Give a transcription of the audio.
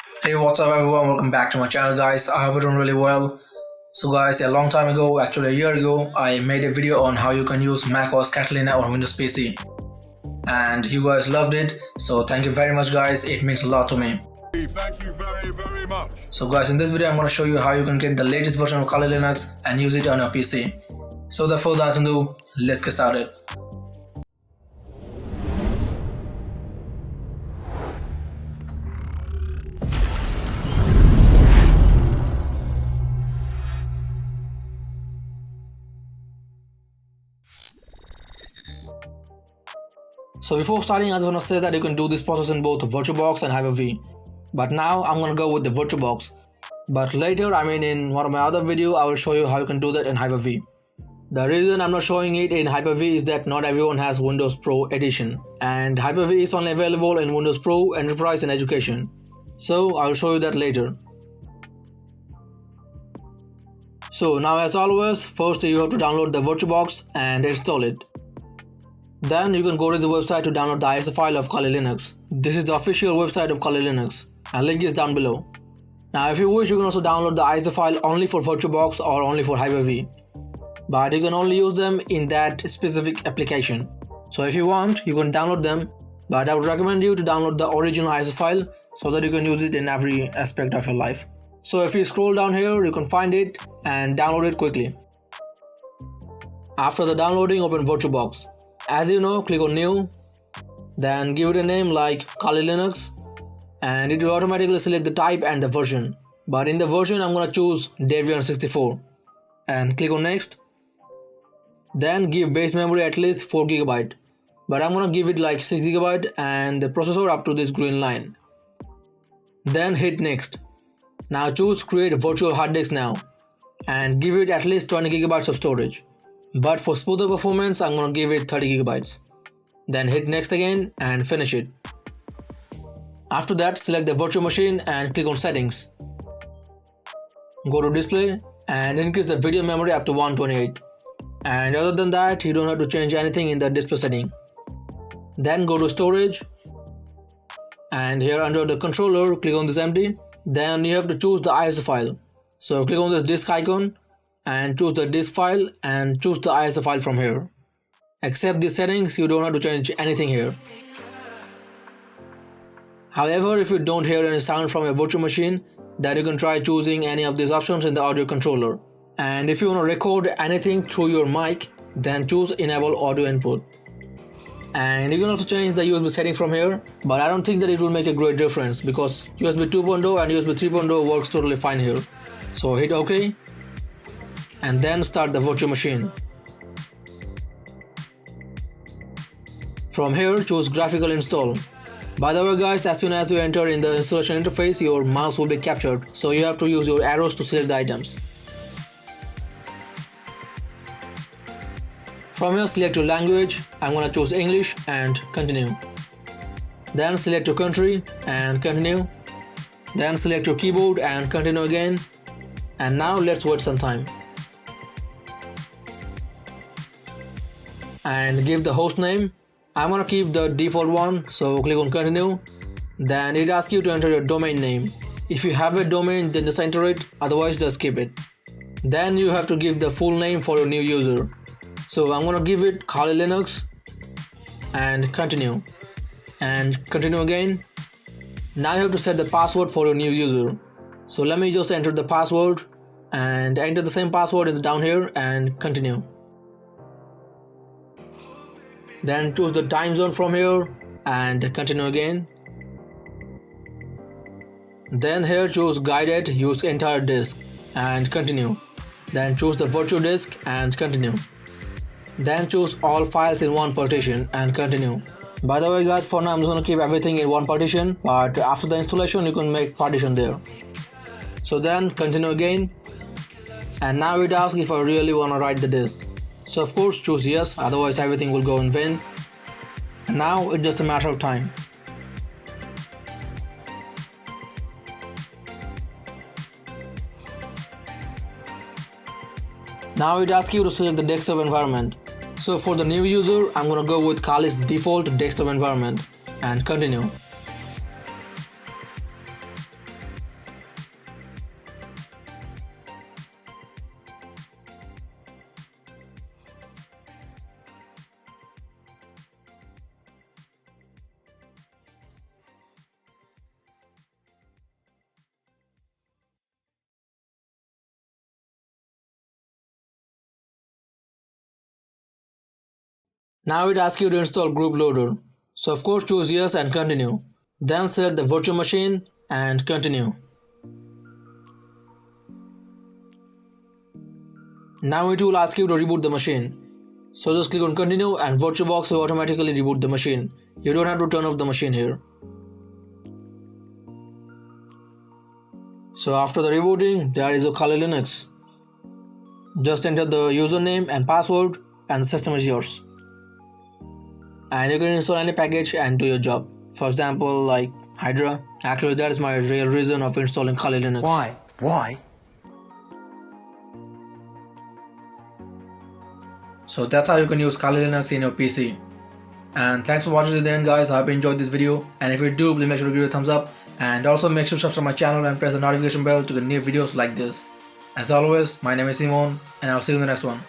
Hey, what's up everyone? Welcome back to my channel, guys. I hope you're doing really well. So guys, a long time ago, actually a year ago, I made a video on how you can use macOS Catalina on Windows PC. And you guys loved it, so thank you very much guys, it means a lot to me. Thank you very much. So guys, in this video I'm going to show you how you can get the latest version of Kali Linux and use it on your PC. So without further ado, let's get started. So before starting, I just want to say that you can do this process in both VirtualBox and Hyper-V. But now I'm going to go with the VirtualBox. But later, in one of my other videos, I will show you how you can do that in Hyper-V. The reason I'm not showing it in Hyper-V is that not everyone has Windows Pro Edition. And Hyper-V is only available in Windows Pro, Enterprise and Education. So I will show you that later. So now as always, first you have to download the VirtualBox and install it. Then you can go to the website to download the ISO file of Kali Linux. This is the official website of Kali Linux, and link is down below. Now if you wish, you can also download the ISO file only for VirtualBox or only for Hyper-V. But you can only use them in that specific application. So if you want, you can download them, but I would recommend you to download the original ISO file so that you can use it in every aspect of your life. So if you scroll down here, you can find it and download it quickly. After the downloading, open VirtualBox. As you know, click on New, then give it a name like Kali Linux, and it will automatically select the type and the version. But in the version, I'm gonna choose Debian 64 and click on Next. Then give base memory at least 4 GB, but I'm gonna give it like 6 GB and the processor up to this green line. Then hit Next. Now choose Create Virtual Hard Disk now and give it at least 20 GB of storage. But for smoother performance, I'm gonna give it 30 GB. Then hit Next again and finish it. After that, select the virtual machine and click on Settings. Go to Display and increase the video memory up to 128. And other than that, you don't have to change anything in the display setting. Then go to Storage, and here under the controller, click on this empty. Then you have to choose the ISO file. So click on this disk icon and choose the disk file and choose the ISO file from here. Except these settings, you don't have to change anything here. However, if you don't hear any sound from your virtual machine, then you can try choosing any of these options in the audio controller. And if you want to record anything through your mic, then choose Enable Audio Input. And you can also change the USB setting from here, but I don't think that it will make a great difference because USB 2.0 and USB 3.0 works totally fine here. So hit OK. And then start the virtual machine. From here, choose Graphical Install. By the way guys, as soon as you enter in the installation interface, your mouse will be captured, so you have to use your arrows to select the items. From here, select your language. I'm gonna choose English and continue. Then select your country and continue. Then select your keyboard and continue again. And now let's wait some time. And give the host name. I'm gonna keep the default one, so click on continue. Then it asks you to enter your domain name. If you have a domain, then just enter it, otherwise just skip it. Then you have to give the full name for your new user. So I'm gonna give it Kali Linux and continue. And continue again. Now you have to set the password for your new user. So let me just enter the password and enter the same password in the down here and continue. Then choose the time zone from here and continue again. Then here choose guided, use entire disk and continue. Then choose the virtual disk and continue. Then choose all files in one partition and continue. By the way guys, for now I'm just gonna keep everything in one partition, but after the installation you can make partition there. So then continue again. And now it asks if I really wanna write the disk. So of course choose yes, otherwise everything will go in vain. And now it's just a matter of time. Now it asks you to select the desktop environment. So for the new user, I'm gonna go with Kali's default desktop environment and continue. Now it asks you to install group loader. So of course choose yes and continue. Then select the virtual machine and continue. Now it will ask you to reboot the machine. So just click on continue and VirtualBox will automatically reboot the machine. You don't have to turn off the machine here. So after the rebooting, there is a Kali Linux. Just enter the username and password and the system is yours. And you can install any package and do your job. For example, like Hydra. Actually, that is my real reason of installing Kali Linux. Why? So that's how you can use Kali Linux in your PC. And thanks for watching to the end, guys. I hope you enjoyed this video. And if you do, please make sure to give it a thumbs up. And also make sure to subscribe to my channel and press the notification bell to get new videos like this. As always, my name is Simon, and I'll see you in the next one.